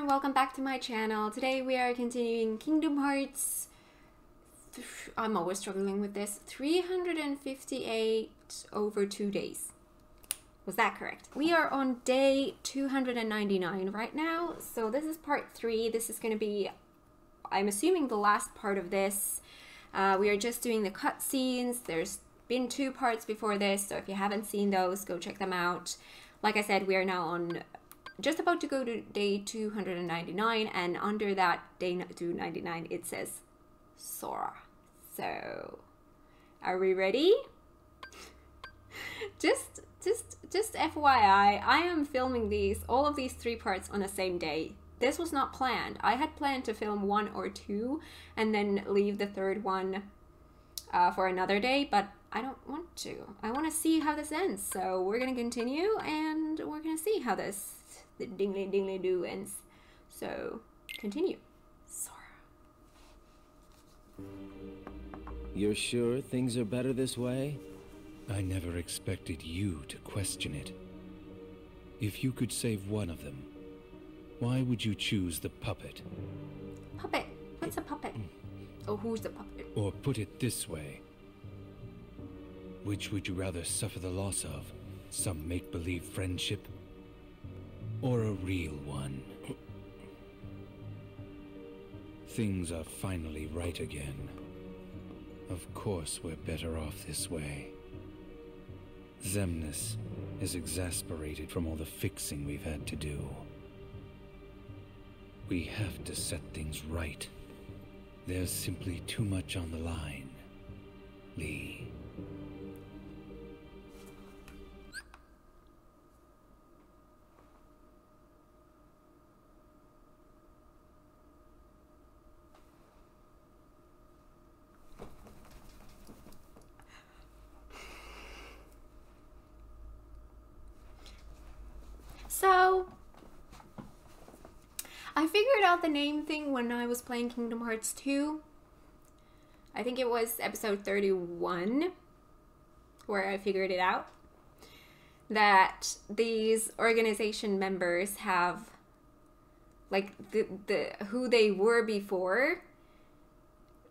welcome back to my channel. Today we are continuing Kingdom Hearts. I'm always struggling with this. 358 over 2 days. Was that correct? We are on day 299 right now. So this is part 3. This is going to be, I'm assuming, the last part of this. We are just doing the cutscenes. There's been 2 parts before this, so if you haven't seen those, go check them out. Like I said, we are now on just about to go to day 299, and under that day 299 it says Sora. So are we ready? just FYI, I am filming all of these 3 parts on the same day. This was not planned. I had planned to film 1 or 2 and then leave the 3rd one for another day, but I don't want to. I want to see how this ends. So we're going to continue and we're going to see how the dingly do ends. So continue. Sora. You're sure things are better this way? I never expected you to question it. If you could save one of them, why would you choose the puppet? Puppet? What's a puppet? Oh, who's the puppet? Or put it this way. Which would you rather suffer the loss of? Some make-believe friendship? Or a real one? Things are finally right again. Of course we're better off this way. Xemnas is exasperated from all the fixing we've had to do. We have to set things right. There's simply too much on the line, Lee. So, I figured out the name thing when I was playing Kingdom Hearts 2. I think it was episode 31 where I figured it out. That these organization members have, like, who they were before.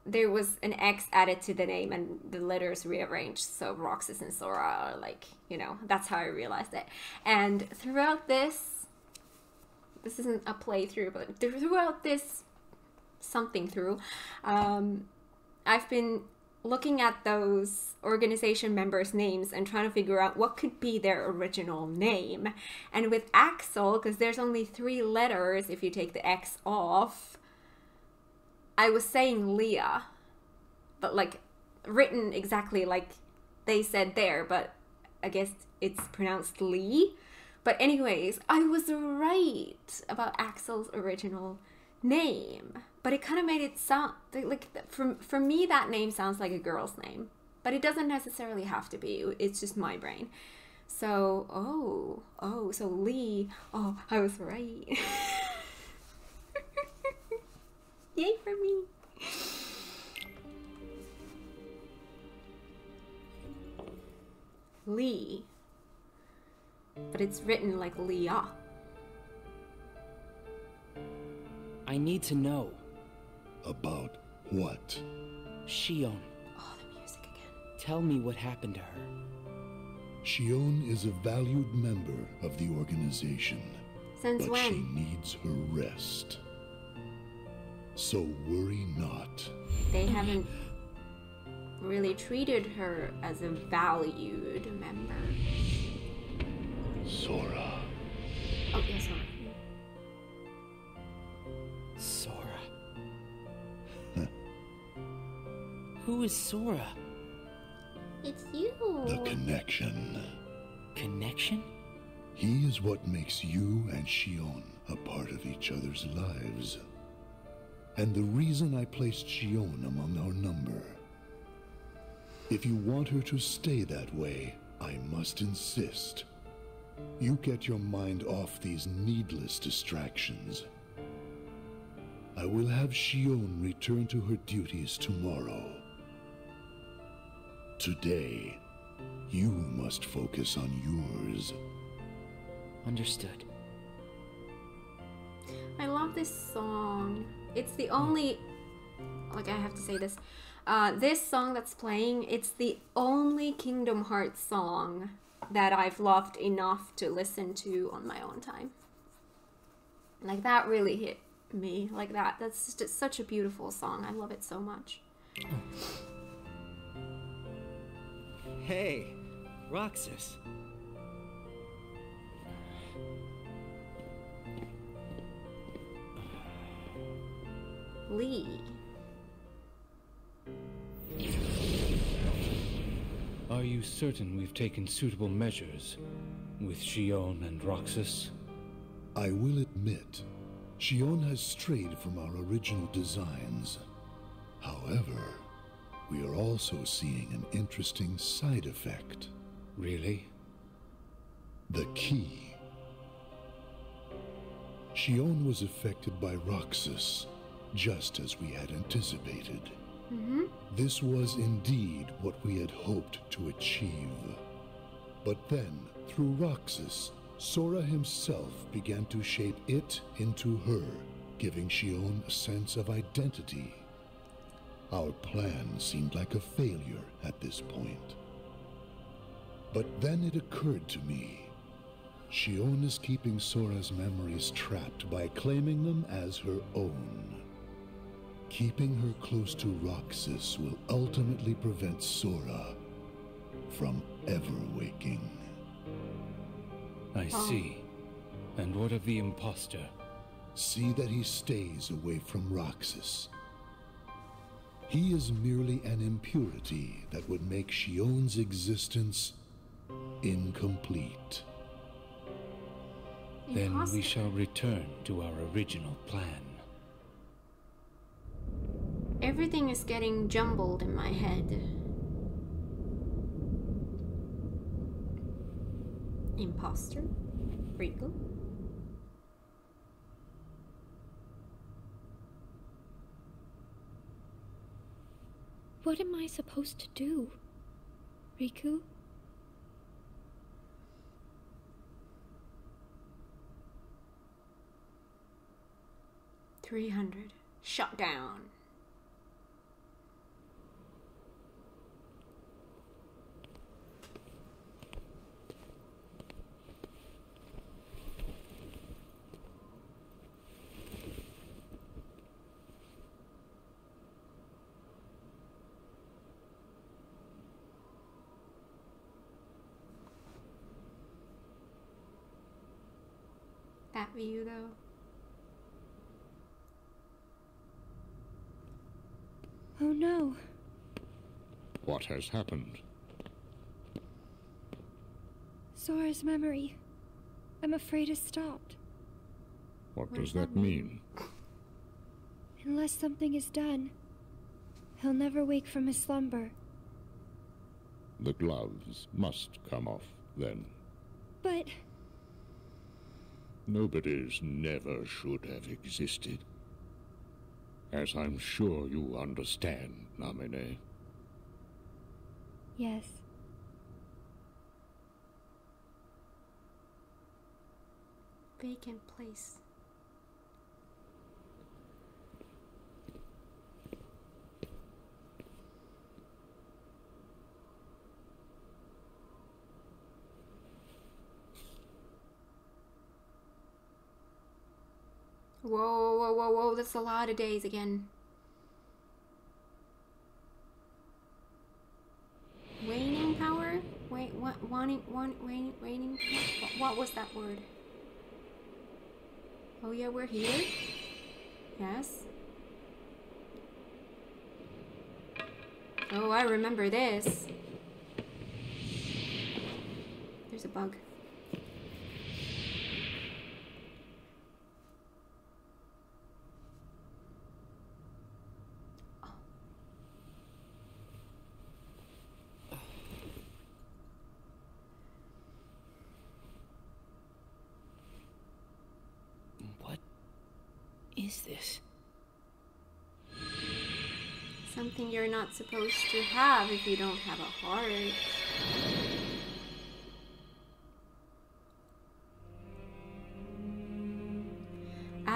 There was an X added to the name and the letters rearranged. So Roxas and Sora are like, you know, that's how I realized it. And throughout this isn't a playthrough, but throughout this I've been looking at those organization members' names and trying to figure out what could be their original name. And with Axel, because there's only 3 letters if you take the X off, I was saying Leah, but like written exactly like they said there, but I guess it's pronounced Lee. But anyways, I was right about Axel's original name, but it kind of made it sound like for me that name sounds like a girl's name, but it doesn't necessarily have to be. It's just my brain. So so Lee. Oh, I was right. Yay for me. Lee. But it's written like Leah. I need to know. About what? Shion. Oh, the music again. Tell me what happened to her. Shion is a valued member of the organization. Since but when? she needs her rest. So worry not. They haven't really treated her as a valued member. Sora. Oh, yes, Sora. Sora. Who is Sora? It's you. The connection. Connection? He is what makes you and Shion a part of each other's lives. And the reason I placed Shion among our number. If you want her to stay that way, I must insist. You get your mind off these needless distractions. I will have Shion return to her duties tomorrow. Today, you must focus on yours. Understood. I love this song. It's the only, like I have to say this, this song that's playing, it's the only Kingdom Hearts song that I've loved enough to listen to on my own time. Like, that really hit me like that. That's just such a beautiful song. I love it so much. Hey, Roxas. Lee. Are you certain we've taken suitable measures with Xion and Roxas? I will admit, Xion has strayed from our original designs. However, we are also seeing an interesting side effect. Really? The key. Xion was affected by Roxas, just as we had anticipated. This was indeed what we had hoped to achieve. But then, through Roxas, Sora himself began to shape it into her, giving Xion a sense of identity. Our plan seemed like a failure at this point. But then it occurred to me. Xion is keeping Sora's memories trapped by claiming them as her own. Keeping her close to Roxas will ultimately prevent Sora from ever waking. I see. And what of the imposter? See that he stays away from Roxas. He is merely an impurity that would make Xion's existence incomplete. Then we shall return to our original plan. Everything is getting jumbled in my head. Imposter? Riku? What am I supposed to do, Riku? $300. Shut down. That view, though. Oh no. What has happened? Sora's memory. I'm afraid it stopped. What does that mean? Unless something is done, he'll never wake from his slumber. The gloves must come off, then. But Nobody's never should have existed. As I'm sure you understand, Namine. yes. Vacant place. Whoa, whoa, whoa, whoa, that's a lot of days again. Waning power? Wait, what? Waning power? What was that word? Oh yeah, we're here? Yes. Oh, I remember this. There's a bug. What is this? Something you're not supposed to have if you don't have a heart.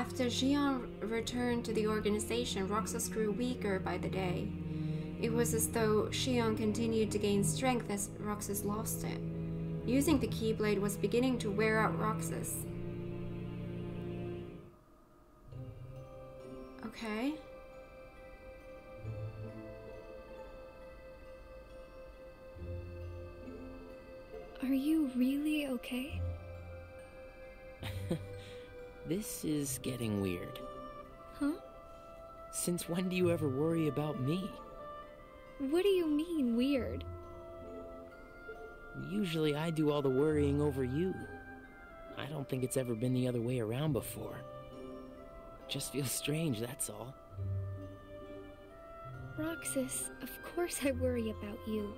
After Xion returned to the organization, Roxas grew weaker by the day. It was as though Xion continued to gain strength as Roxas lost it. Using the Keyblade was beginning to wear out Roxas. Okay. Are you really okay? This is getting weird. Huh? Since when do you ever worry about me? What do you mean, weird? Usually I do all the worrying over you. I don't think it's ever been the other way around before. Just feels strange, that's all. Roxas, of course I worry about you.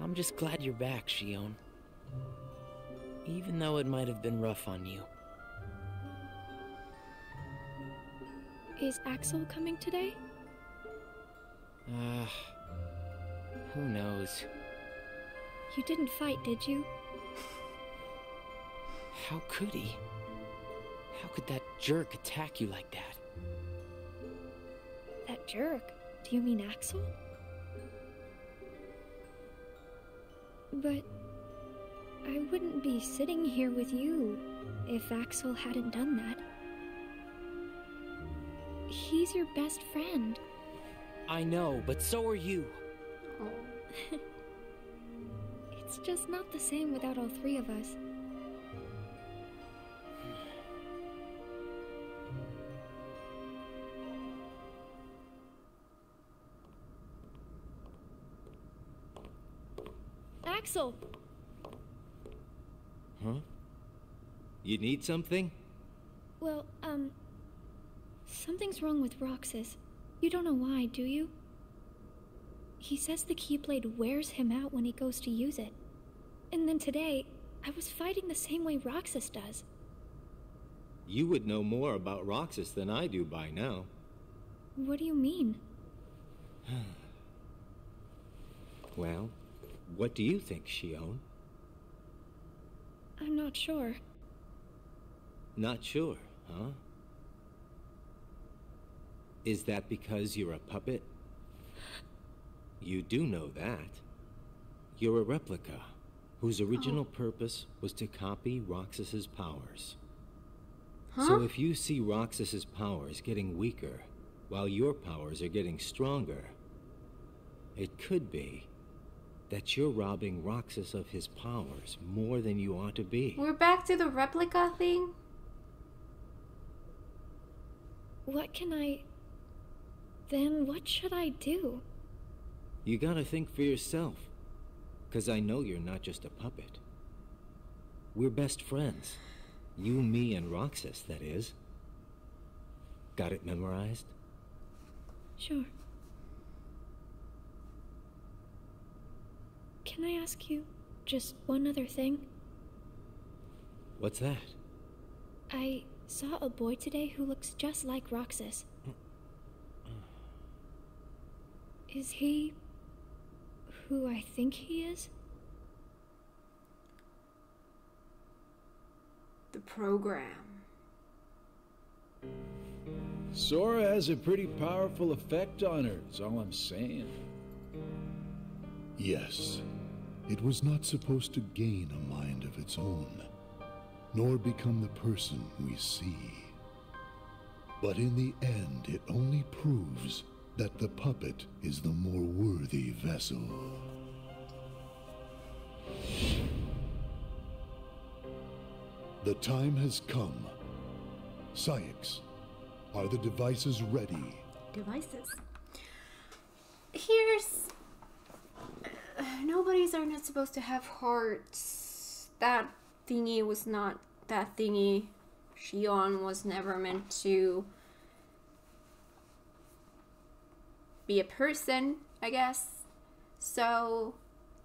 I'm just glad you're back, Xion. Even though it might have been rough on you. Is Axel coming today? Who knows? You didn't fight, did you? How could he? How could that jerk attack you like that? That jerk? Do you mean Axel? But I wouldn't be sitting here with you if Axel hadn't done that. He's your best friend. I know, but so are you. Oh. It's just not the same without all three of us. Axel! Huh? You need something? Well, something's wrong with Roxas. You don't know why, do you? He says the Keyblade wears him out when he goes to use it. And then today, I was fighting the same way Roxas does. You would know more about Roxas than I do by now. What do you mean? Well, what do you think, Xion? I'm not sure. Not sure, huh? Is that because you're a puppet? You do know that. You're a replica, whose original purpose was to copy Roxas's powers. Huh? So if you see Roxas's powers getting weaker, while your powers are getting stronger, it could be that you're robbing Roxas of his powers more than you ought to be. We're back to the replica thing? What can I... Then what should I do? You gotta think for yourself, 'cause I know you're not just a puppet. We're best friends. You, me, and Roxas, that is. Got it memorized? Sure. Can I ask you just one other thing? What's that? I saw a boy today who looks just like Roxas. Is he who I think he is? The program. Sora has a pretty powerful effect on her, is all I'm saying. Yes, it was not supposed to gain a mind of its own, nor become the person we see. But in the end, it only proves that the puppet is the more worthy vessel. The time has come. Syx, are the devices ready? Devices. Here's... Nobody's are not supposed to have hearts. That thingy was not that thingy. Xion was never meant to be a person, I guess. So,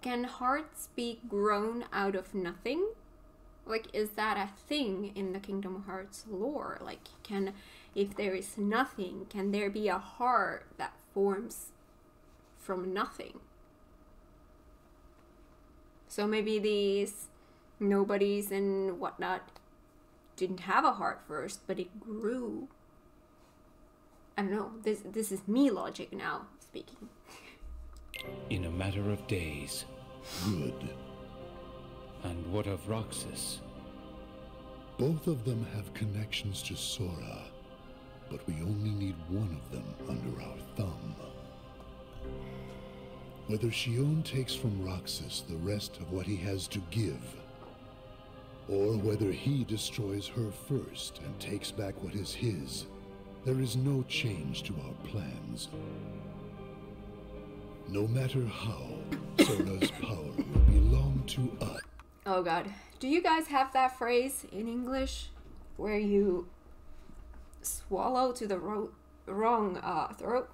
can hearts be grown out of nothing? Like, is that a thing in the Kingdom Hearts lore? Like, if there is nothing, can there be a heart that forms from nothing? So maybe these nobodies and whatnot didn't have a heart first, but it grew. I don't know. This is me logic now speaking. In a matter of days. Good. And what of Roxas? Both of them have connections to Sora, but we only need one of them under our thumb. Whether Shion takes from Roxas the rest of what he has to give, or whether he destroys her first and takes back what is his, there is no change to our plans. No matter how, Sora's power will belong to us. Oh god. Do you guys have that phrase in English where you swallow to the wrong throat?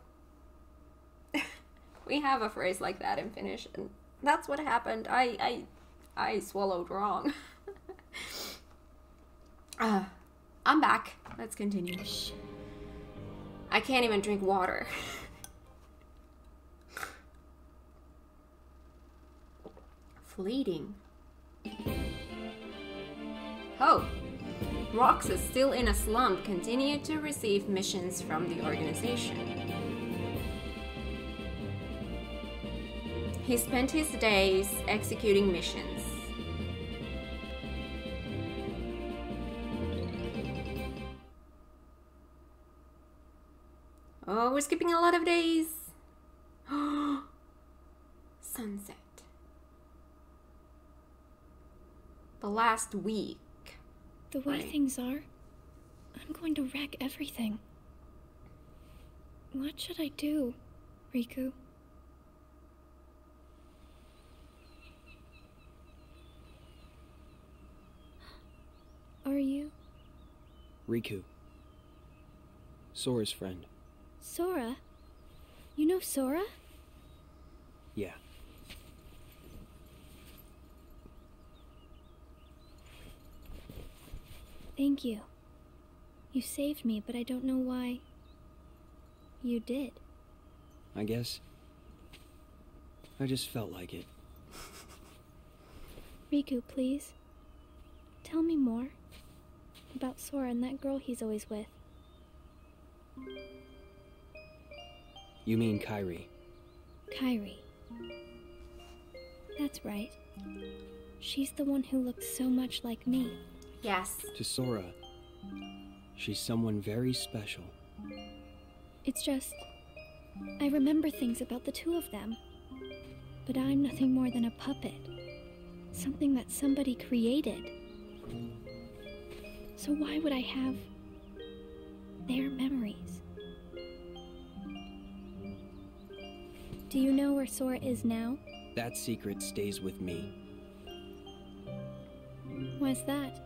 We have a phrase like that in Finnish, and that's what happened. I swallowed wrong. I'm back. Let's continue. I can't even drink water. Fleeting. Oh, Roxas, still in a slump, continued to receive missions from the organization. He spent his days executing missions. Oh, we're skipping a lot of days. Sunset. The last week. The way things are, I'm going to wreck everything. What should I do, Riku? Are you? Riku. Sora's friend. Sora? You know Sora? Yeah. Thank you. You saved me, but I don't know why you did. I guess I just felt like it. Riku, please. Tell me more about Sora and that girl he's always with. You mean Kairi? Kairi. That's right. She's the one who looks so much like me. Yes. To Sora, she's someone very special. It's just, I remember things about the two of them. But I'm nothing more than a puppet. Something that somebody created. So why would I have their memories? Do you know where Sora is now? That secret stays with me. Why's that?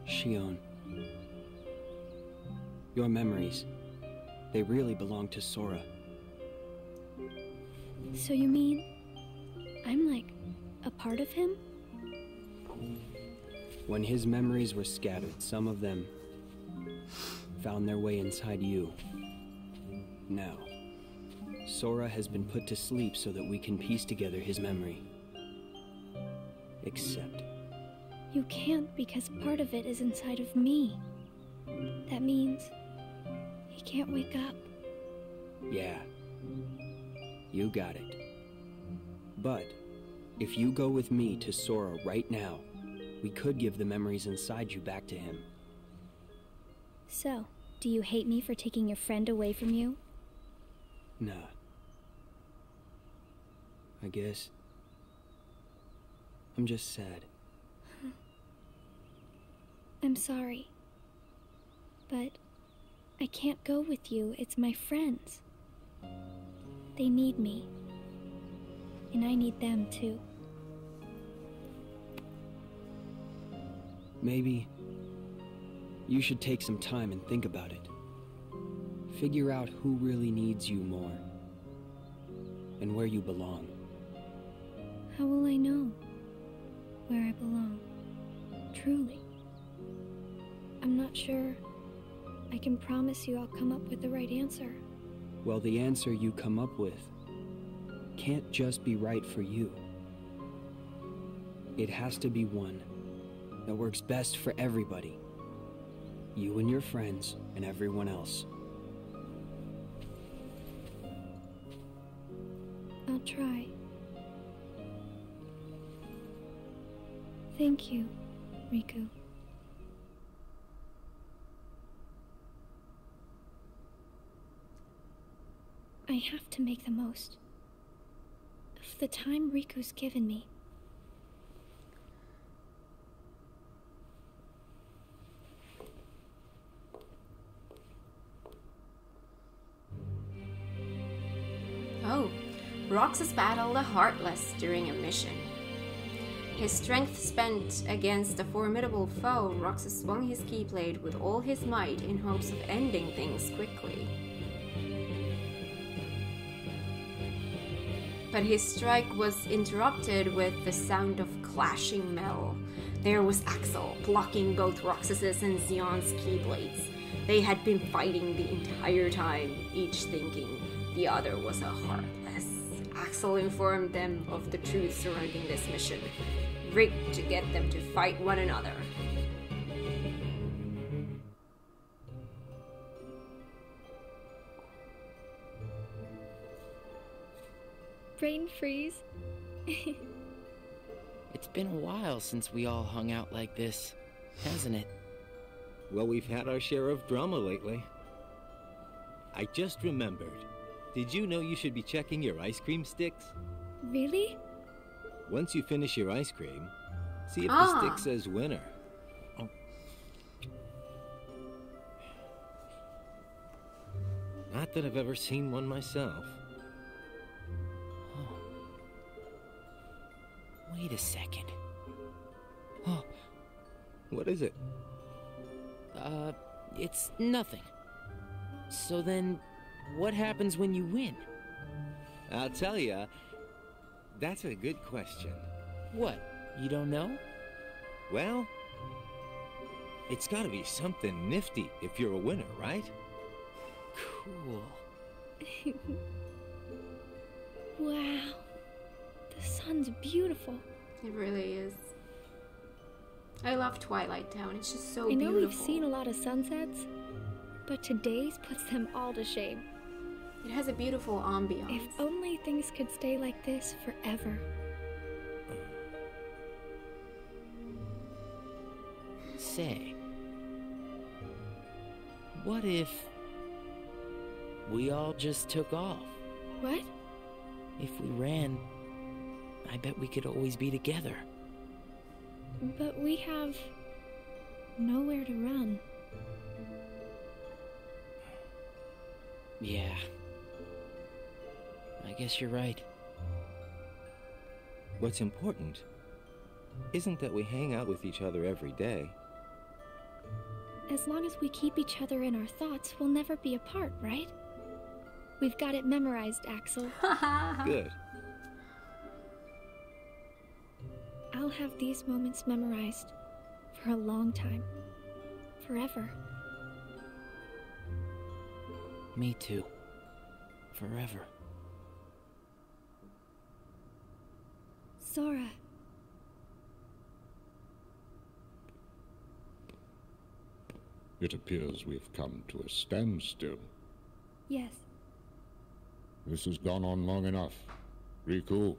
Shion. Your memories, they really belong to Sora. So you mean I'm like a part of him? When his memories were scattered, some of them found their way inside you. Now, Sora has been put to sleep so that we can piece together his memory. Except... You can't, because part of it is inside of me. That means he can't wake up. Yeah. You got it. But, if you go with me to Sora right now, we could give the memories inside you back to him. So, do you hate me for taking your friend away from you? Nah. I guess... I'm just sad. I'm sorry. But I can't go with you. It's my friends. They need me. And I need them too. Maybe you should take some time and think about it. Figure out who really needs you more. And where you belong. How will I know where I belong? Truly. I'm not sure I can promise you I'll come up with the right answer. Well, the answer you come up with can't just be right for you. It has to be one that works best for everybody. You and your friends, and everyone else. I'll try. Thank you, Riku. I have to make the most of the time Riku's given me. Oh, Roxas battled the Heartless during a mission. His strength spent against a formidable foe, Roxas swung his keyblade with all his might in hopes of ending things quickly. But his strike was interrupted with the sound of clashing metal. There was Axel, blocking both Roxas's and Xion's keyblades. They had been fighting the entire time, each thinking the other was a Heartless. Axel informed them of the truth surrounding this mission, rigged to get them to fight one another. Brain freeze. It's been a while since we all hung out like this, hasn't it? Well, we've had our share of drama lately. I just remembered. Did you know you should be checking your ice cream sticks? Really? Once you finish your ice cream, see if the stick says winner. Oh. Not that I've ever seen one myself. Oh. Wait a second. Oh. What is it? It's nothing. So then, what happens when you win? I'll tell ya. That's a good question. What? You don't know? Well, it's gotta be something nifty if you're a winner, right? Cool. Wow. The sun's beautiful. It really is. I love Twilight Town. It's just so I know beautiful. we've seen a lot of sunsets, but today's puts them all to shame. It has a beautiful ambiance. If only things could stay like this forever. Say, what if we all just took off? What? If we ran, I bet we could always be together. But we have nowhere to run. Yeah. I guess you're right. What's important isn't that we hang out with each other every day. As long as we keep each other in our thoughts, we'll never be apart, right? We've got it memorized, Axel. Good. I'll have these moments memorized for a long time. Forever. Me too. Forever. Sora. It appears we've come to a standstill. Yes. This has gone on long enough. Riku,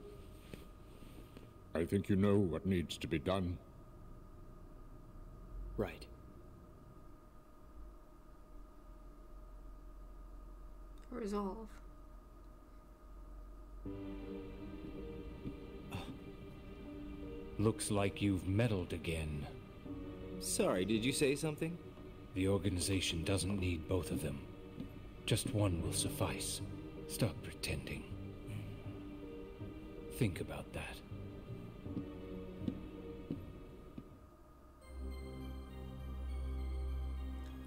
I think you know what needs to be done. Right. Resolve. Looks like you've meddled again. Sorry, did you say something? The organization doesn't need both of them. Just one will suffice. Stop pretending. Think about that.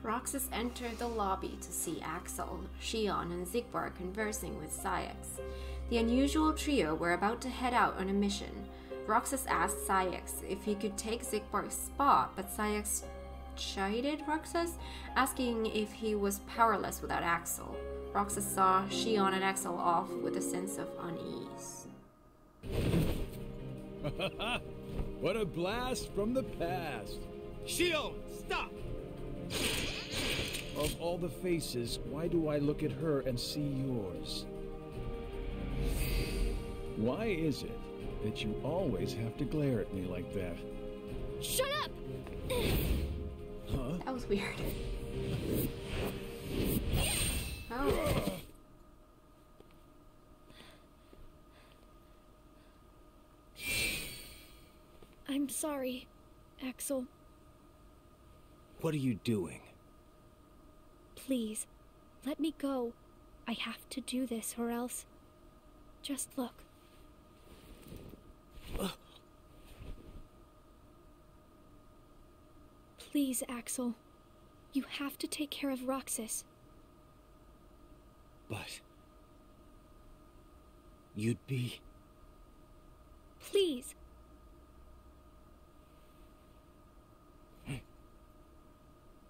Roxas entered the lobby to see Axel, Xion, and Xigbar conversing with Saïx. The unusual trio were about to head out on a mission. Roxas asked Saïx if he could take Xigbar's spot, but Saïx chided Roxas, asking if he was powerless without Axel. Roxas saw Xion and Axel off with a sense of unease. What a blast from the past. Shion, stop! Of all the faces, why do I look at her and see yours? Why is it that you always have to glare at me like that? Shut up! Huh? That was weird. Oh. I'm sorry, Axel. What are you doing? Please, let me go. I have to do this or else... Just look. Please, Axel. You have to take care of Roxas. But... you'd be... Please.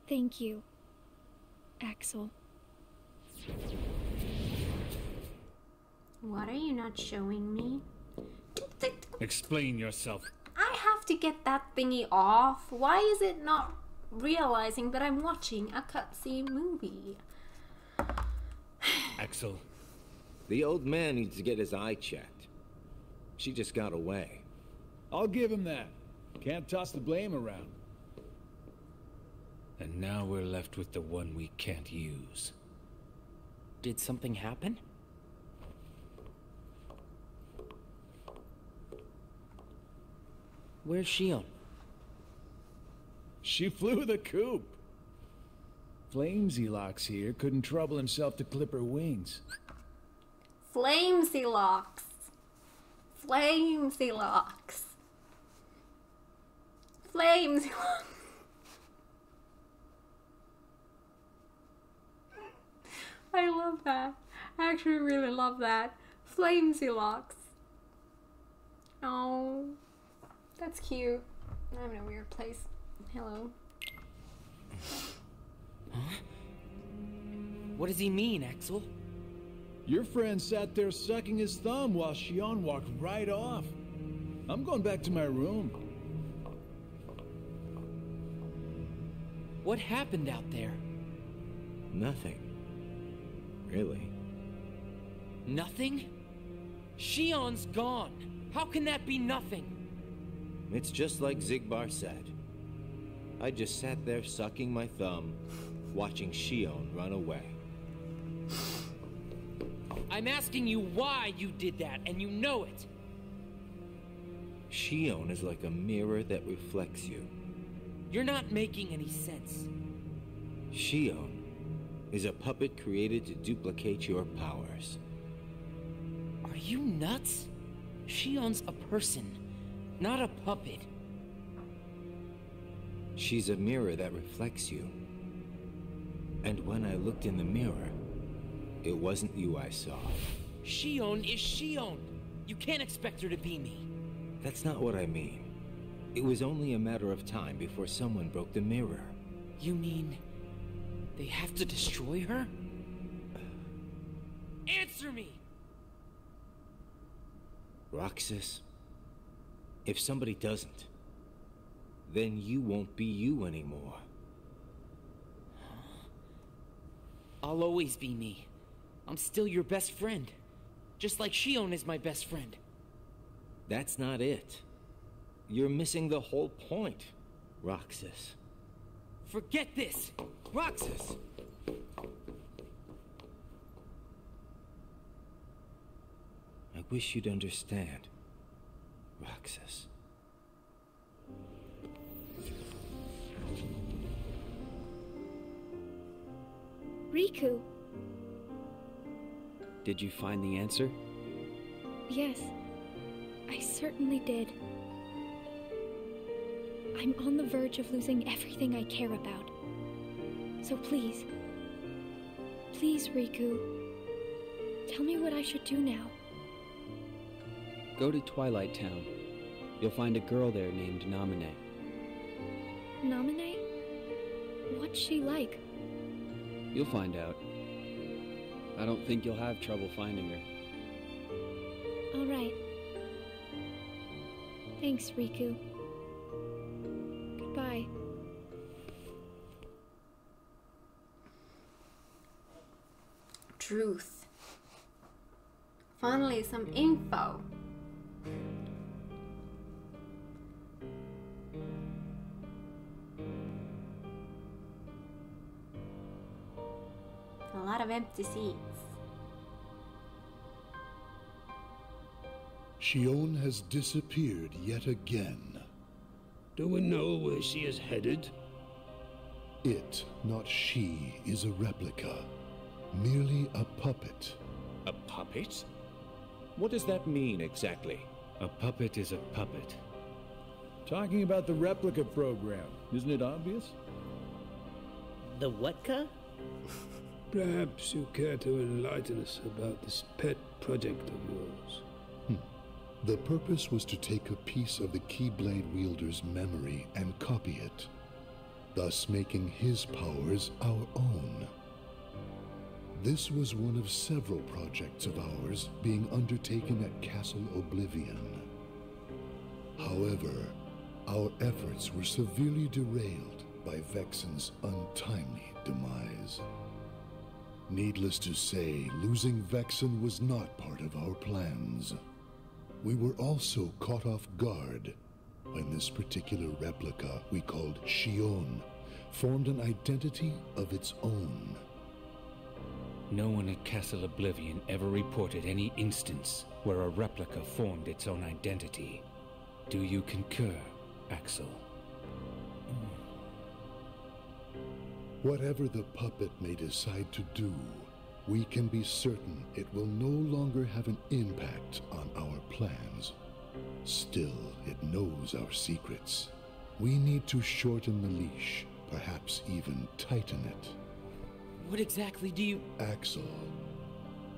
Thank you, Axel. What are you not showing me? Explain yourself. I have to get that thingy off. Why is it not realizing that I'm watching a cutscene movie? Axel. The old man needs to get his eye checked. She just got away. I'll give him that. Can't toss the blame around. And now we're left with the one we can't use. Did something happen? Where's Shion? She flew the coop. Flamesy here couldn't trouble himself to clip her wings. Flamesy locks. Flamesy locks. Flamesy locks. I love that. I actually really love that. Flamesy locks. Oh, that's cute. I'm in a weird place. Hello. Huh? What does he mean, Axel? Your friend sat there sucking his thumb while Shion walked right off. I'm going back to my room. What happened out there? Nothing. Really? Nothing? Shion's gone. How can that be nothing? It's just like Zigbar said. I just sat there sucking my thumb, watching Shion run away. I'm asking you why you did that, and you know it. Shion is like a mirror that reflects you. You're not making any sense. Shion is a puppet created to duplicate your powers. Are you nuts? Shion's a person, not a puppet. She's a mirror that reflects you. And when I looked in the mirror, it wasn't you I saw. Shion is Shion. You can't expect her to be me. That's not what I mean. It was only a matter of time before someone broke the mirror. You mean they have to destroy her? Answer me! Roxas, if somebody doesn't, then you won't be you anymore. I'll always be me. I'm still your best friend. Just like Shion is my best friend. That's not it. You're missing the whole point, Roxas. Forget this! Roxas! I wish you'd understand, Roxas. Riku. Did you find the answer? Yes, I certainly did. I'm on the verge of losing everything I care about. So please, please, Riku, tell me what I should do now. Go to Twilight Town. You'll find a girl there named Namine. Namine? What's she like? You'll find out. I don't think you'll have trouble finding her. All right. Thanks, Riku. Goodbye. Truth. Finally, some info. A lot of empty seats. Shion has disappeared yet again. Do we know where she is headed? It, not she, is a replica. Merely a puppet. A puppet? What does that mean exactly? A puppet is a puppet. Talking about the replica program, isn't it obvious? The what-ka? Perhaps you care to enlighten us about this pet project of yours. The purpose was to take a piece of the Keyblade wielder's memory and copy it, thus making his powers our own. This was one of several projects of ours being undertaken at Castle Oblivion. However, our efforts were severely derailed by Vexen's untimely demise. Needless to say, losing Vexen was not part of our plans. We were also caught off guard when this particular replica we called Shion formed an identity of its own. No one at Castle Oblivion ever reported any instance where a replica formed its own identity. Do you concur, Axel? Whatever the puppet may decide to do, we can be certain it will no longer have an impact on our plans. Still, it knows our secrets. We need to shorten the leash, perhaps even tighten it. What exactly do you... Axel,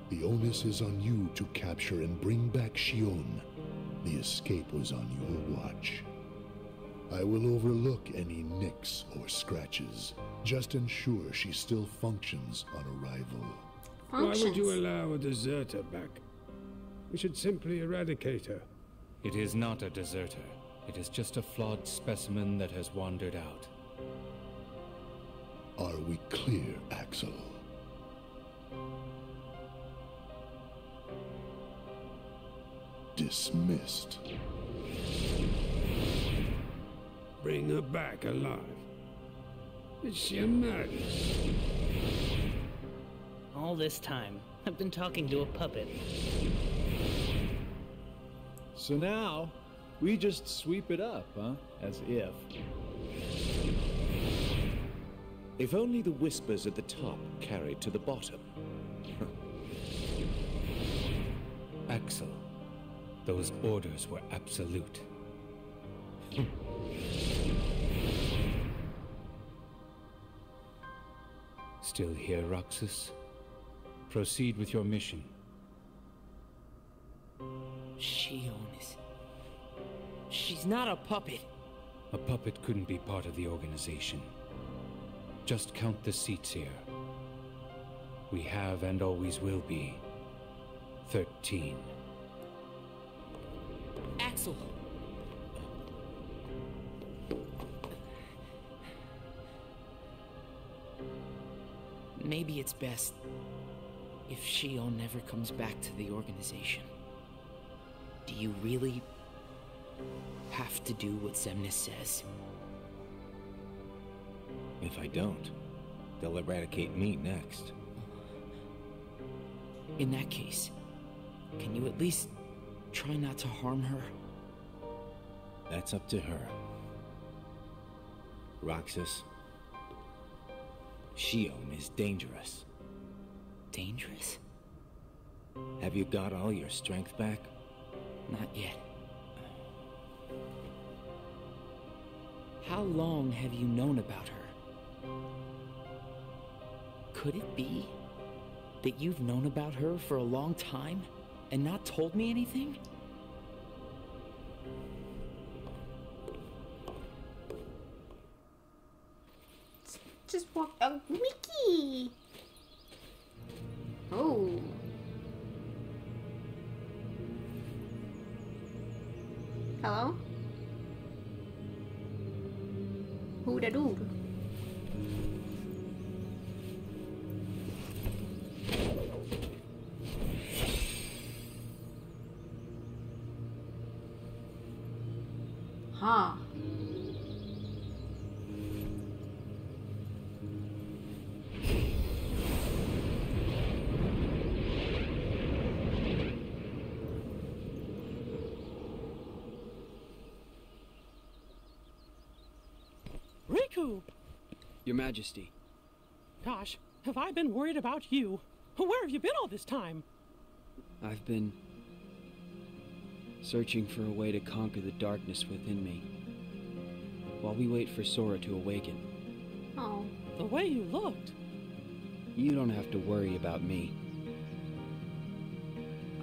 the onus is on you to capture and bring back Shion. The escape was on your watch. I will overlook any nicks or scratches. Just ensure she still functions on arrival. Why would you allow a deserter back? We should simply eradicate her. It is not a deserter. It is just a flawed specimen that has wandered out. Are we clear, Axel? Dismissed. Bring her back alive. Is she a madness? All this time, I've been talking to a puppet. So now, we just sweep it up, huh? As if. If only the whispers at the top carried to the bottom. Axel, those orders were absolute. Still here, Roxas? Proceed with your mission. Shion is... She's not a puppet. A puppet couldn't be part of the organization. Just count the seats here. We have and always will be 13. Axel! Maybe it's best if Shion never comes back to the organization. Do you really have to do what Xemnas says? If I don't, they'll eradicate me next. In that case, can you at least try not to harm her? That's up to her. Roxas, Shion is dangerous. Dangerous? Have you got all your strength back? Not yet. How long have you known about her? Could it be that you've known about her for a long time and not told me anything? Just walk out. Mickey! Oh. Hello? Ooh-da-doo. Huh. Riku! Your Majesty. Gosh, have I been worried about you? Where have you been all this time? I've been searching for a way to conquer the darkness within me, while we wait for Sora to awaken. Oh. The way you looked. You don't have to worry about me.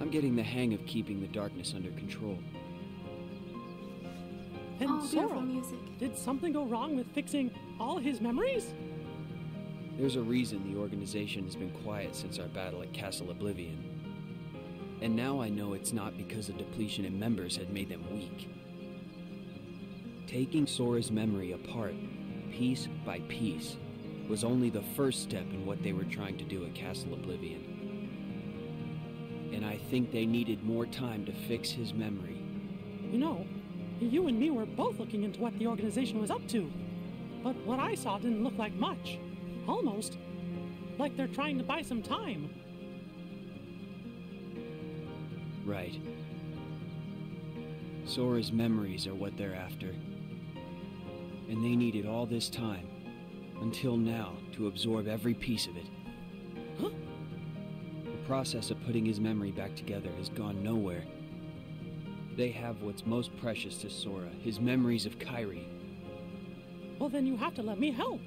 I'm getting the hang of keeping the darkness under control. And Oh, beautiful Sora, music. did something go wrong with fixing all his memories? There's a reason the organization has been quiet since our battle at Castle Oblivion. And now I know it's not because a depletion in members had made them weak. Taking Sora's memory apart, piece by piece, was only the first step in what they were trying to do at Castle Oblivion. And I think they needed more time to fix his memory. You know, you and me were both looking into what the organization was up to. But what I saw didn't look like much. Almost like they're trying to buy some time. Right. Sora's memories are what they're after. And they needed all this time, until now, to absorb every piece of it. Huh? The process of putting his memory back together has gone nowhere. They have what's most precious to Sora, his memories of Kairi. Well, then you have to let me help.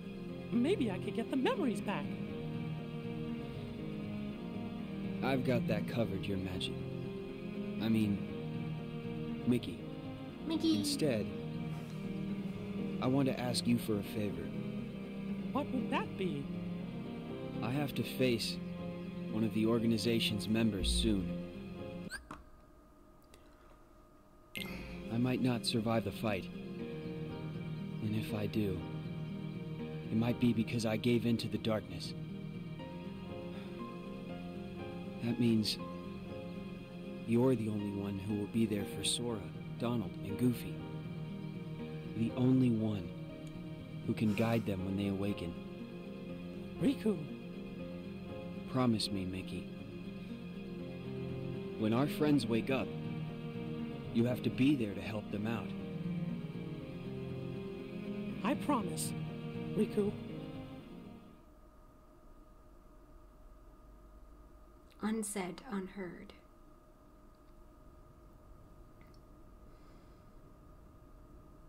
Maybe I could get the memories back. I've got that covered, Your Magic. I mean, Mickey. Mickey. Instead, I want to ask you for a favor. What would that be? I have to face one of the organization's members soon. I might not survive the fight. And if I do, it might be because I gave in to the darkness. That means you're the only one who will be there for Sora, Donald, and Goofy. The only one who can guide them when they awaken. Riku. Promise me, Mickey. When our friends wake up, you have to be there to help them out. I promise, Riku. Unsaid, unheard.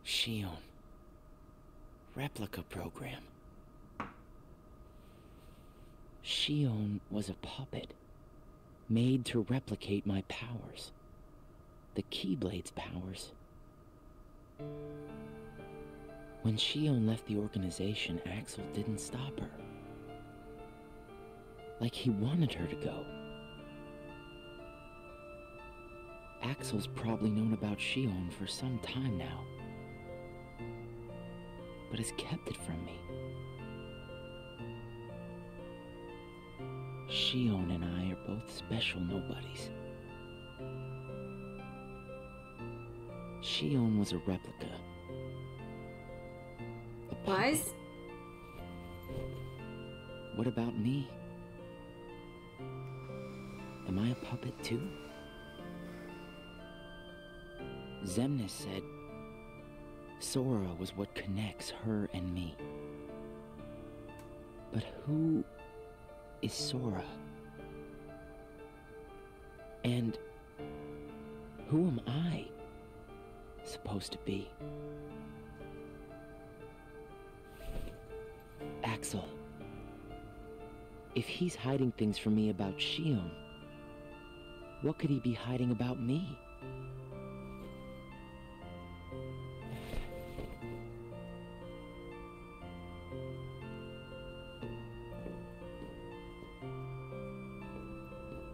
Shion. Replica program. Shion was a puppet, made to replicate my powers. The Keyblade's powers. When Shion left the organization, Axel didn't stop her. Like he wanted her to go. Axel's probably known about Shion for some time now, but has kept it from me. Shion and I are both special nobodies. Shion was a replica. A puppet. Was? What about me? Am I a puppet too? Xemnas said Sora was what connects her and me. But who is Sora? And who am I supposed to be? Axel. If he's hiding things from me about Shion, what could he be hiding about me?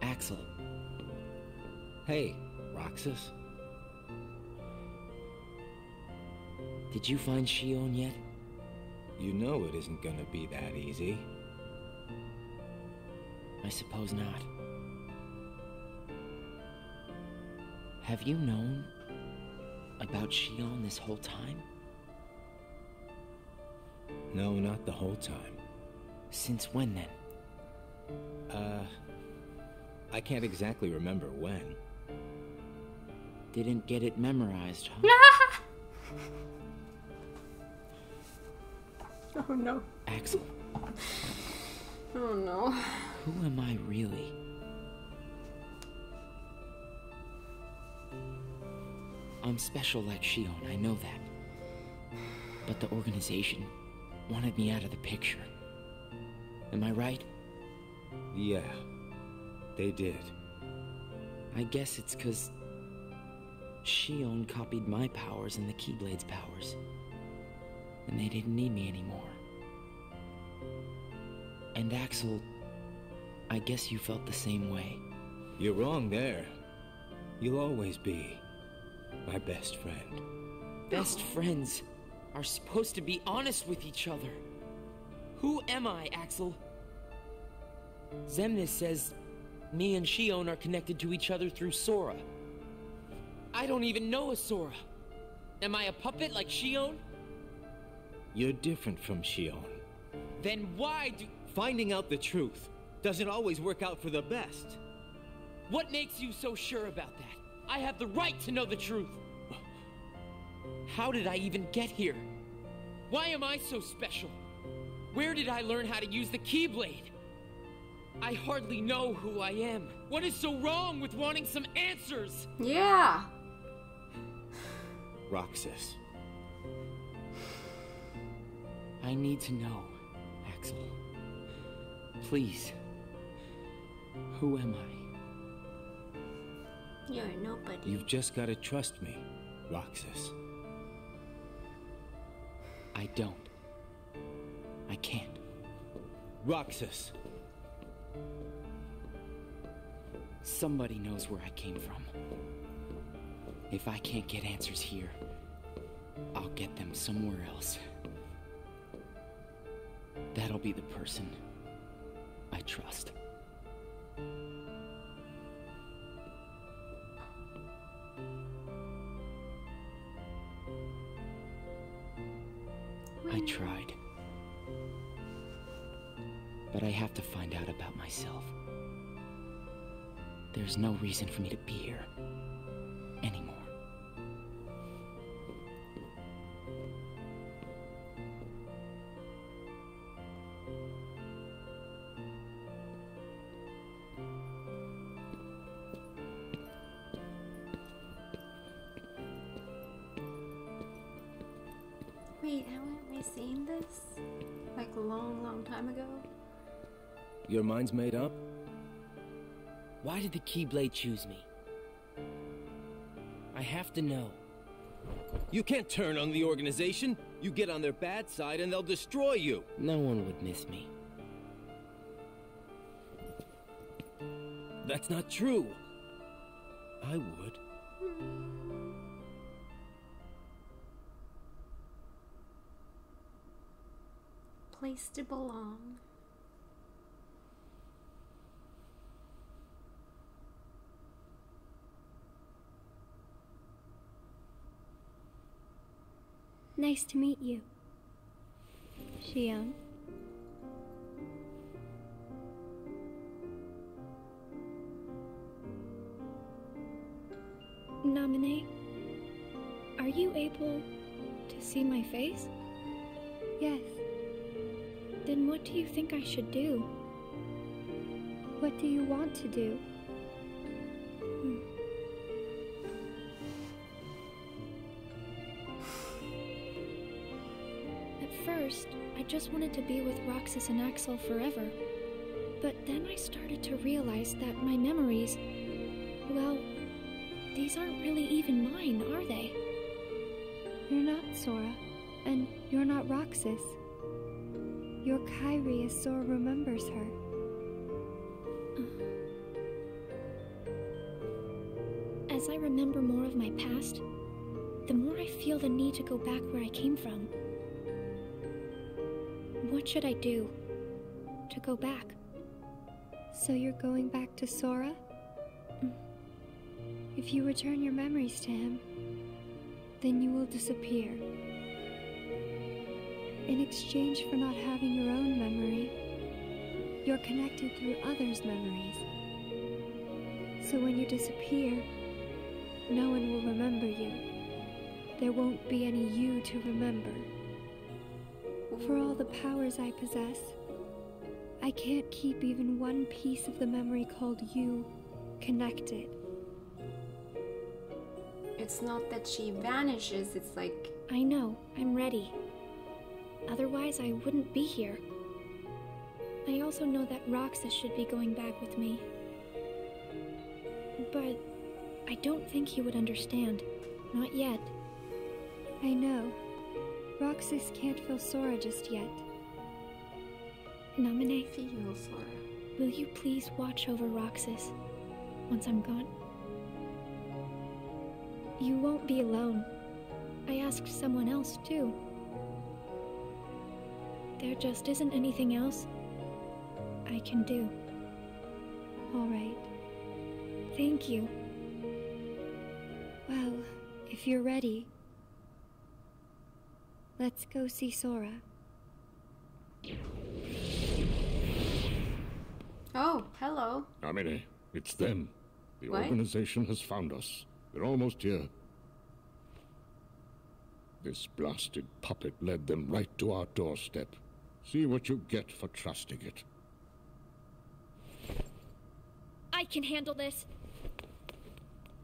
Axel. Hey, Roxas. Did you find Shion yet? You know it isn't gonna be that easy. I suppose not. Have you known about Shion this whole time? No, not the whole time. Since when then? I can't exactly remember when. Didn't get it memorized, huh? Oh no. Axel, Oh no. who am I really? I'm special like Shion, I know that. But the organization wanted me out of the picture. Am I right? Yeah, they did. I guess it's 'cause Shion copied my powers and the Keyblade's powers. And they didn't need me anymore. And Axel, I guess you felt the same way. You're wrong there. You'll always be my best friend. Best friends are supposed to be honest with each other. Who am I, Axel? Xemnas says me and Shion are connected to each other through Sora. I don't even know a Sora. Am I a puppet like Shion? You're different from Shion. Then why do... Finding out the truth doesn't always work out for the best. What makes you so sure about that? I have the right to know the truth. How did I even get here? Why am I so special? Where did I learn how to use the Keyblade? I hardly know who I am. What is so wrong with wanting some answers? Yeah. Roxas. I need to know, Axel. Please. Who am I? You're nobody. You've just gotta trust me, Roxas. I don't. I can't. Roxas. Somebody knows where I came from. If I can't get answers here, I'll get them somewhere else. That'll be the person I trust. I tried. But I have to find out about myself. There's no reason for me to be here anymore. Wait, haven't we seen this? Like a long, long time ago? Your mind's made up? Why did the Keyblade choose me? I have to know. You can't turn on the organization. You get on their bad side and they'll destroy you. No one would miss me. That's not true. I would. Place to belong. Nice to meet you, Shion. Namine, are you able to see my face? Yes. Then what do you think I should do? What do you want to do? At first, I just wanted to be with Roxas and Axel forever. But then I started to realize that my memories, well, these aren't really even mine, are they? You're not Sora, and you're not Roxas. You're Kairi as Sora remembers her. As I remember more of my past, the more I feel the need to go back where I came from. What should I do to go back? So you're going back to Sora? If you return your memories to him, then you will disappear. In exchange for not having your own memory, you're connected through others' memories. So when you disappear, no one will remember you. There won't be any you to remember. For all the powers I possess, I can't keep even one piece of the memory called you connected. It's not that she vanishes, it's like... I know, I'm ready. Otherwise, I wouldn't be here. I also know that Roxas should be going back with me. But I don't think he would understand. Not yet. I know. Roxas can't feel Sora just yet. Namine, Feel Sora. will you please watch over Roxas once I'm gone? You won't be alone. I asked someone else, too. There just isn't anything else I can do. All right. Thank you. Well, if you're ready, let's go see Sora. Oh, hello. Amine, it's them. The What? organization has found us. They're almost here. This blasted puppet led them right to our doorstep. See what you get for trusting it. I can handle this.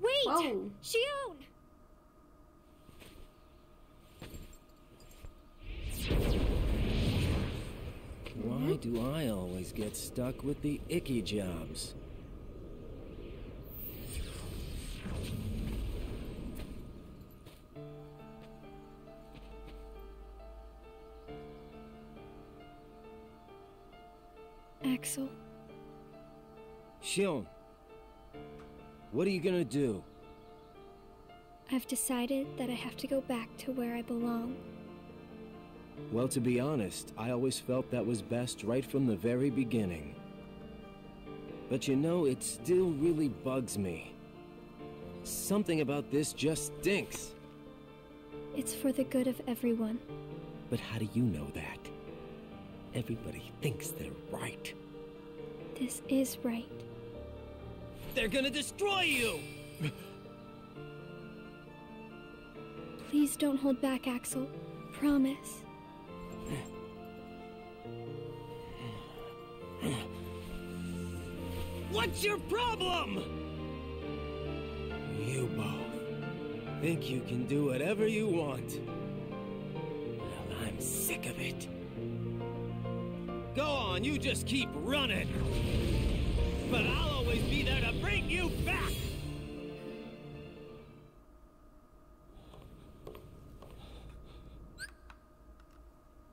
Wait! Whoa. Shion! Why do I always get stuck with the icky jobs? Axel, Shion, what are you gonna do? I've decided that I have to go back to where I belong. Well, to be honest, I always felt that was best right from the very beginning. But you know, it still really bugs me. Something about this just stinks. It's for the good of everyone. But how do you know that? Everybody thinks they're right. This is right. They're gonna destroy you! Please don't hold back, Axel. Promise. What's your problem? You both think you can do whatever you want. Well, I'm sick of it. Go on, you just keep running. But I'll always be there to bring you back!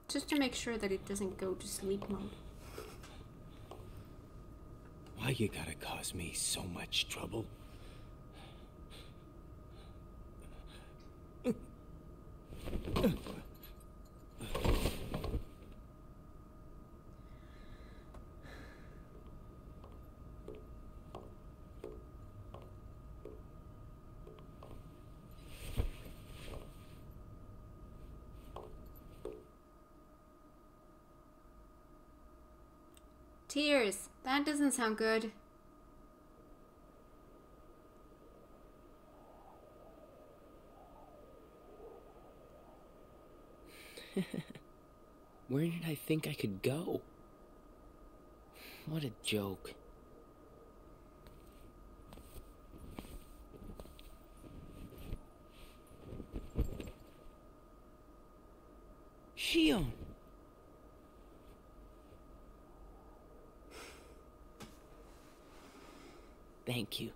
Just to make sure that it doesn't go to sleep mode. Why you gotta cause me so much trouble? Tears. That doesn't sound good. Where did I think I could go? What a joke. Shion! Thank you.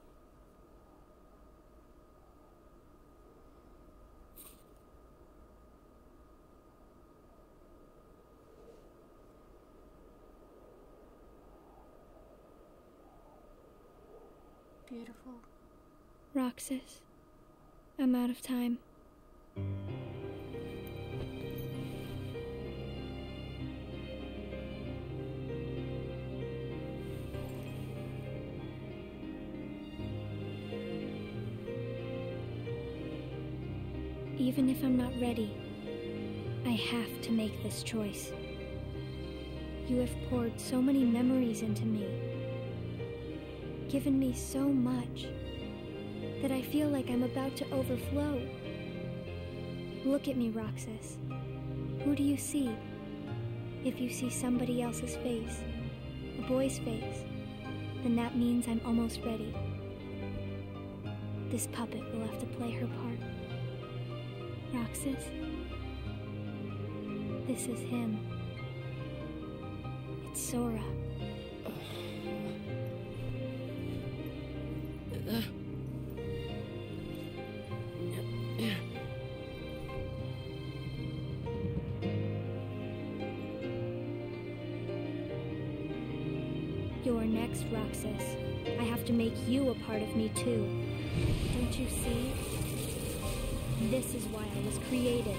Beautiful. Roxas, I'm out of time. even if I'm not ready, I have to make this choice. You have poured so many memories into me, given me so much, that I feel like I'm about to overflow. Look at me, Roxas. Who do you see? If you see somebody else's face, a boy's face, then that means I'm almost ready. This puppet will have to play her part. Roxas, this is him. It's Sora. You're next, Roxas. I have to make you a part of me too. Don't you see? This is why I was created.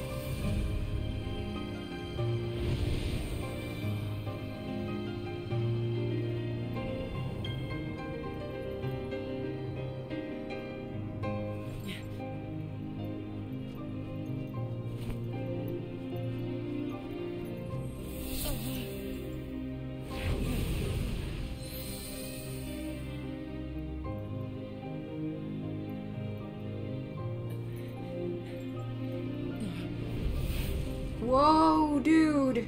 Whoa, dude.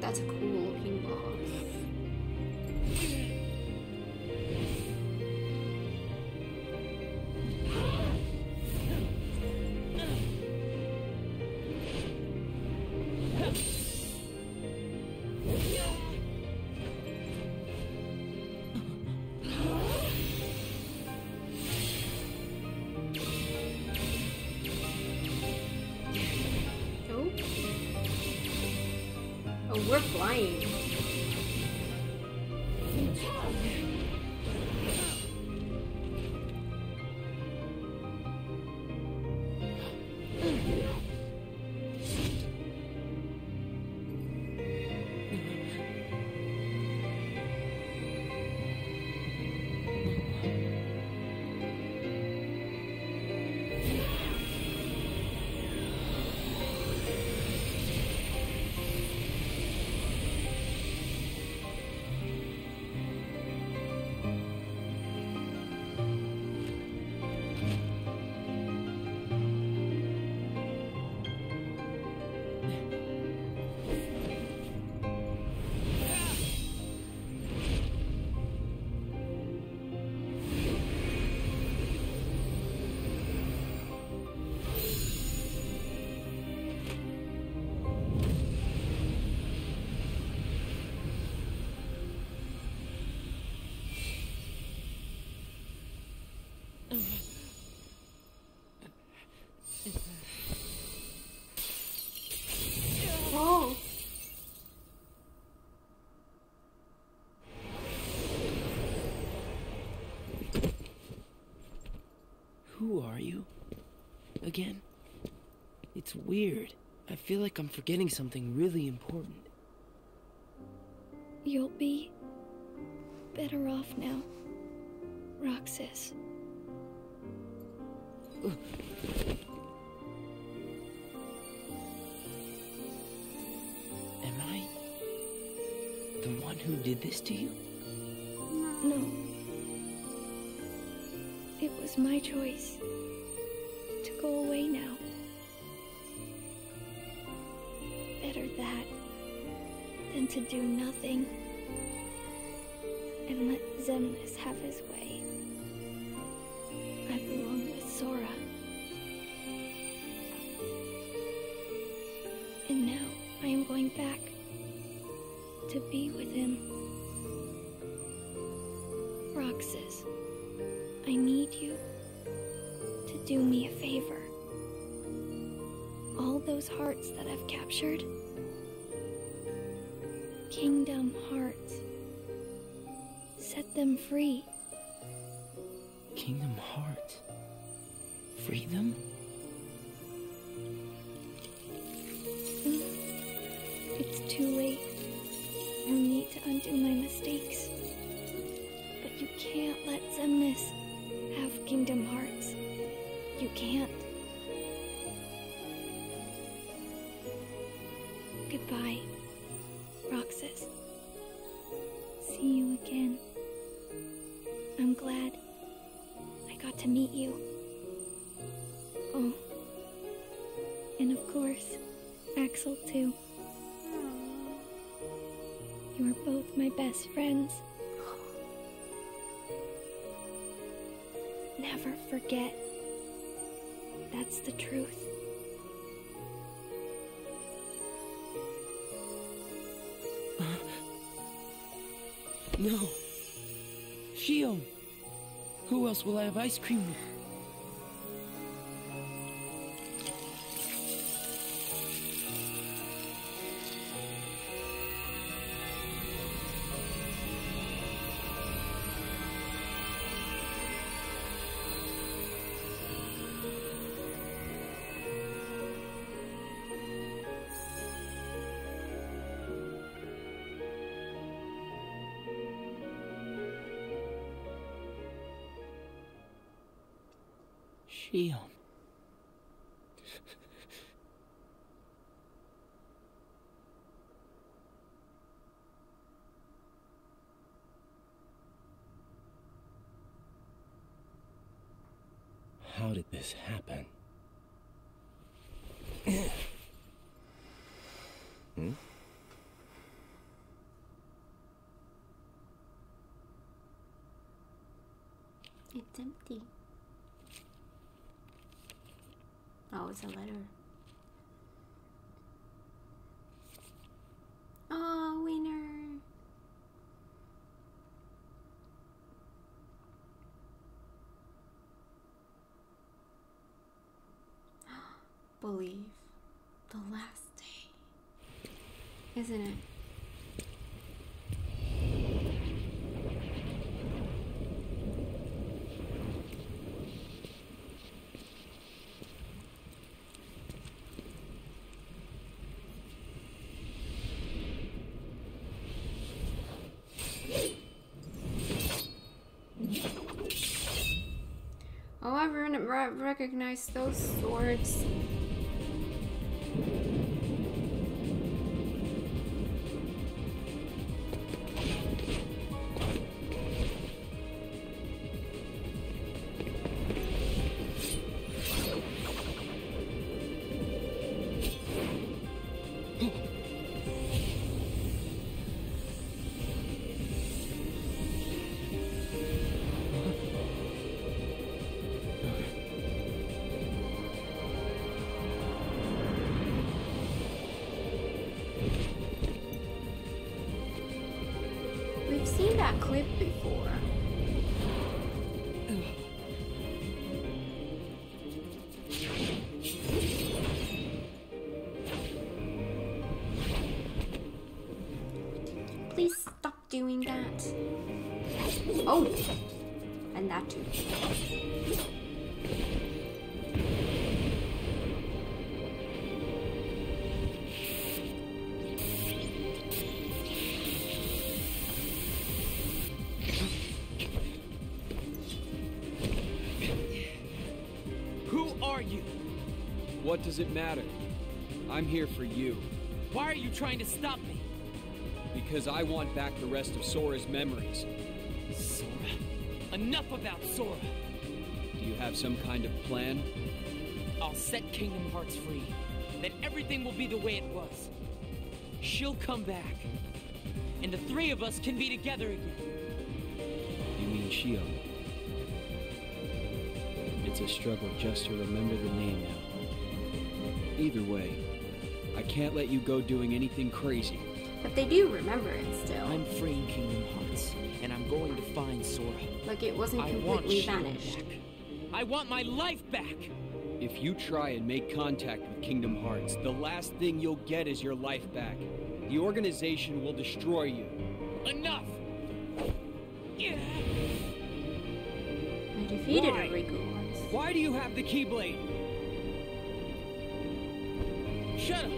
That's a cool looking boss. Oh, we're flying. Oh. Who are you? Again? It's weird. I feel like I'm forgetting something really important. You'll be better off now, Roxas. Am I the one who did this to you? No. It was my choice to go away now. Better that than to do nothing and let Xemnas have his way. I belong with Sora. And now I am going back to be with him. Roxas, I need you to do me a favor. All those hearts that I've captured, Kingdom Hearts, set them free. Kingdom Hearts? Free them? It's too late. I'll need to undo my mistakes. But You can't let Xemnas have Kingdom Hearts. You can't. Goodbye, Roxas. See you again. I'm glad I got to meet you. Oh, and of course, Axel too. You are both my best friends. Never forget. That's the truth. No. Shion. Who else will I have ice cream with? Shion. How did this happen? Hmm? It's empty. Oh, it's a letter. Oh, winner. Believe the last day, isn't it? Oh, I recognize those swords. We've seen that clip before. Please stop doing that. Oh, and that too. What does it matter? I'm here for you. Why are you trying to stop me? Because I want back the rest of Sora's memories. Sora? Enough about Sora! Do you have some kind of plan? I'll set Kingdom Hearts free. Then everything will be the way it was. She'll come back. And the three of us can be together again. You mean Shion? It's a struggle just to remember the name now. Either way, I can't let you go doing anything crazy. But they do remember it still. I'm freeing Kingdom Hearts, and I'm going to find Sora. Like it wasn't completely vanished. I want my life back! If you try and make contact with Kingdom Hearts, the last thing you'll get is your life back. The organization will destroy you. Enough! I defeated Riku once. Why do you have the Keyblade? Shut up!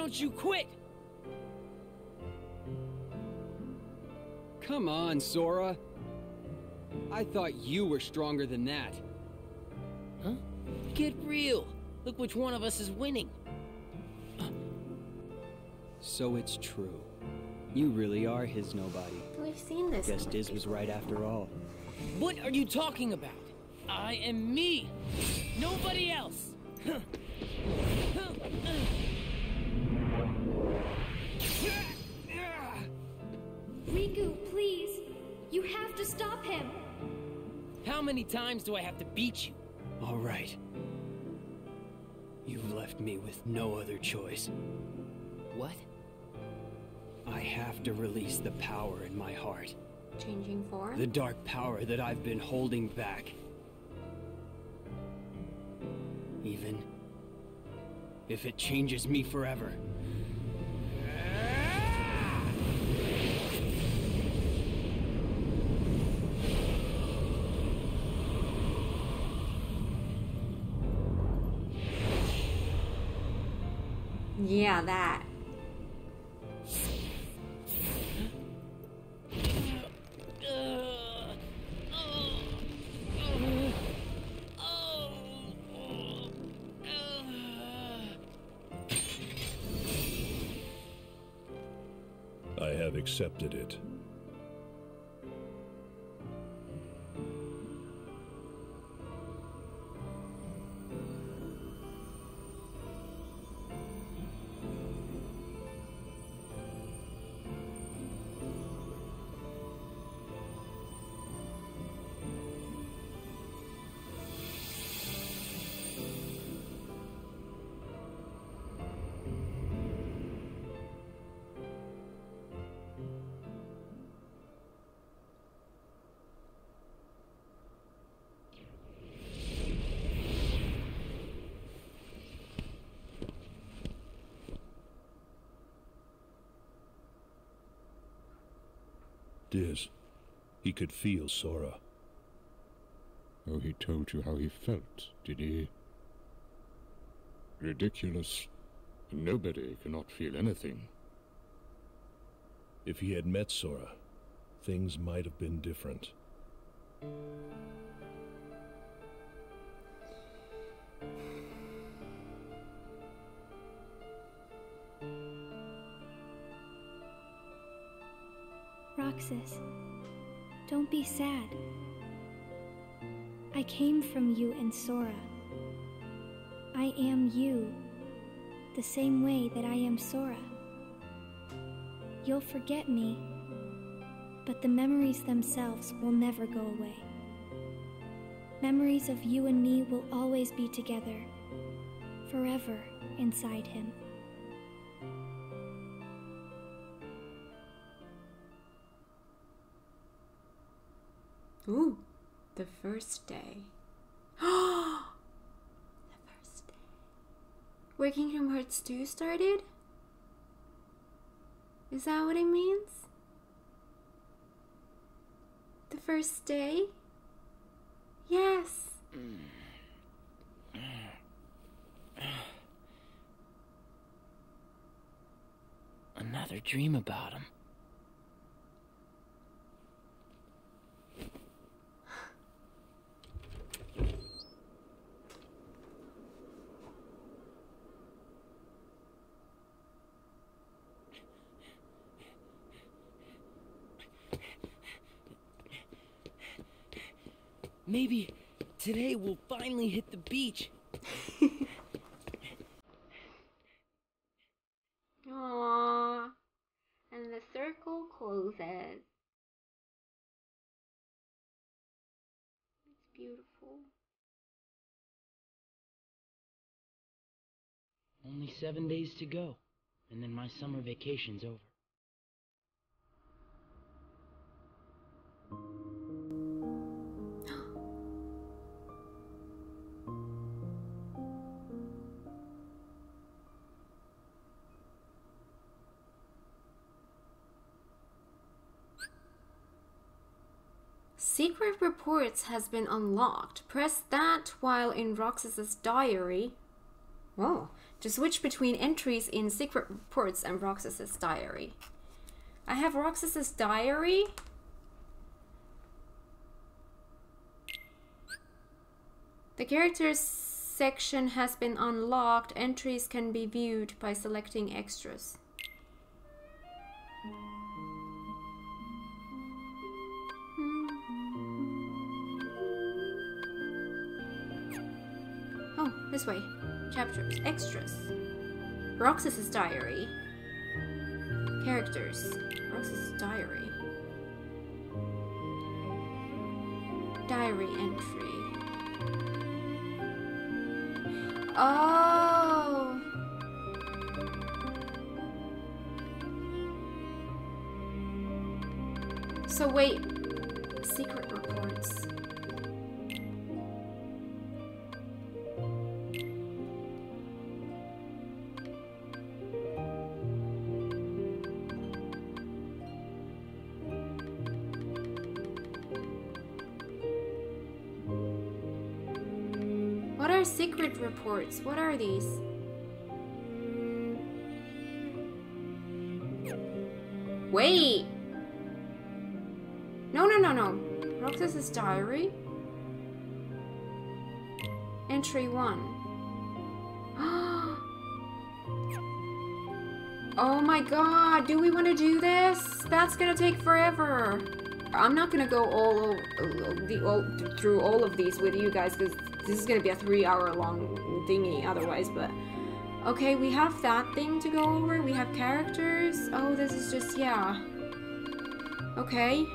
don't you quit? Come on, Sora. I thought you were stronger than that. Huh? Get real. Look which one of us is winning. So it's true. You really are his nobody. We've seen this. Guess Diz was right after all. What are you talking about? I am me. Nobody else. Riku, please! You have to stop him! How many times do I have to beat you? All right. You've left me with no other choice. What? I have to release the power in my heart. Changing form? The dark power that I've been holding back. Even if it changes me forever. Yeah, that. I have accepted it. Diz, he could feel Sora. Oh, he told you how he felt, did he? Ridiculous. Nobody cannot feel anything. If he had met Sora, things might have been different. Roxas, don't be sad. I came from you and Sora. I am you, the same way that I am Sora. You'll forget me, but the memories themselves will never go away. Memories of you and me will always be together, forever inside him. Ooh, the first day. The first day. Where Kingdom Hearts 2 started? Is that what it means? The first day? Yes. Another dream about him. Maybe today we'll finally hit the beach. Aww. And the circle closes. It's beautiful. Only 7 days to go, and then my summer vacation's over. Secret reports has been unlocked. Press that while in Roxas's diary. Whoa. to switch between entries in Secret Reports and Roxas's diary. I have Roxas's diary. The characters section has been unlocked. Entries can be viewed by selecting extras. Oh, this way. Chapters. Extras. Roxas's diary. Characters. Roxas's diary. Diary entry. Oh! So wait. Secret reports. What are secret reports? What are these? Wait! No. Roxas's diary? Entry 1. Oh my god, do we want to do this? That's gonna take forever. I'm not gonna go through all of these with you guys because this is gonna be a 3-hour long thingy otherwise, but okay, we have that thing to go over. We have characters. Oh, this is just, yeah. Okay.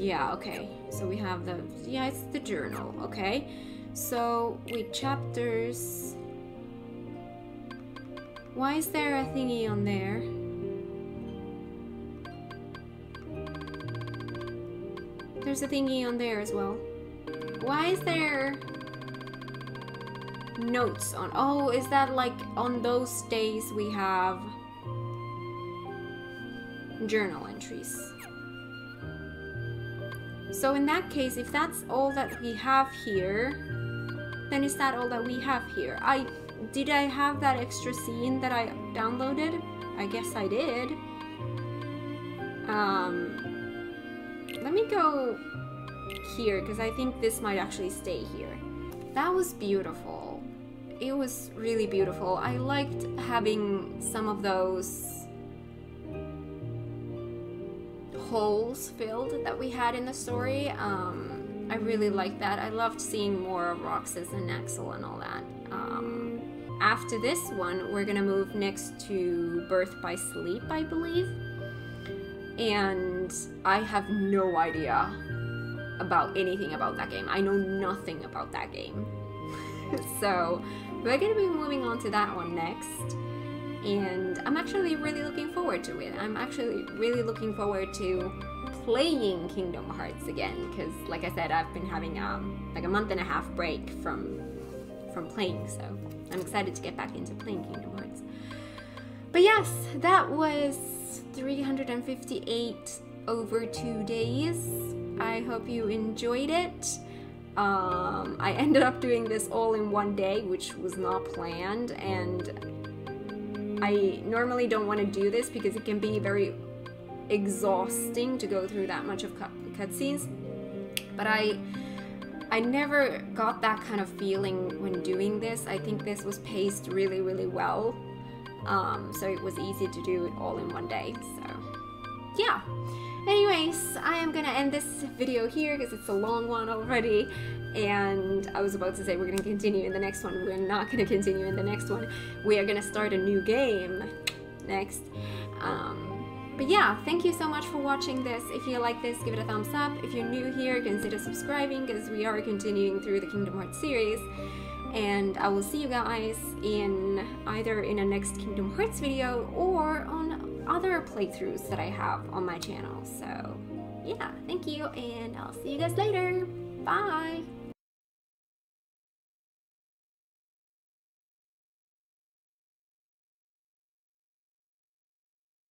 Yeah, okay. So we have the, yeah, it's the journal, okay. So, with chapters, why is there a thingy on there? There's a thingy on there as well. Why is there notes on? Oh, is that like on those days we have journal entries? So in that case, if that's all that we have here, then is that all that we have here? Did I have that extra scene that I downloaded? I guess I did. Let me go here, because I think this might actually stay here. That was beautiful. It was really beautiful. I liked having some of those holes filled that we had in the story. I really liked that. I loved seeing more of Roxas and Axel and all that. After this one, we're gonna move next to Birth by Sleep, I believe. And I have no idea about anything about that game. I know nothing about that game. So we're gonna be moving on to that one next. And I'm actually really looking forward to it. I'm actually really looking forward to playing Kingdom Hearts again, because like I said, I've been having like a month and a half break from playing, so I'm excited to get back into playing Kingdom Hearts. But yes, that was 358 over 2 days. I hope you enjoyed it. I ended up doing this all in one day, which was not planned, and I normally don't want to do this because it can be very exhausting to go through that much of cutscenes, but I never got that kind of feeling when doing this. I think this was paced really, really well, so it was easy to do it all in one day, so yeah. Anyways, I am gonna end this video here because it's a long one already. And I was about to say we're going to continue in the next one. We're not going to continue in the next one. We are going to start a new game next. But yeah, thank you so much for watching this. If you like this, give it a thumbs up. If you're new here, consider subscribing because we are continuing through the Kingdom Hearts series. And I will see you guys in either in a next Kingdom Hearts video or on other playthroughs that I have on my channel. So yeah, thank you, and I'll see you guys later. Bye!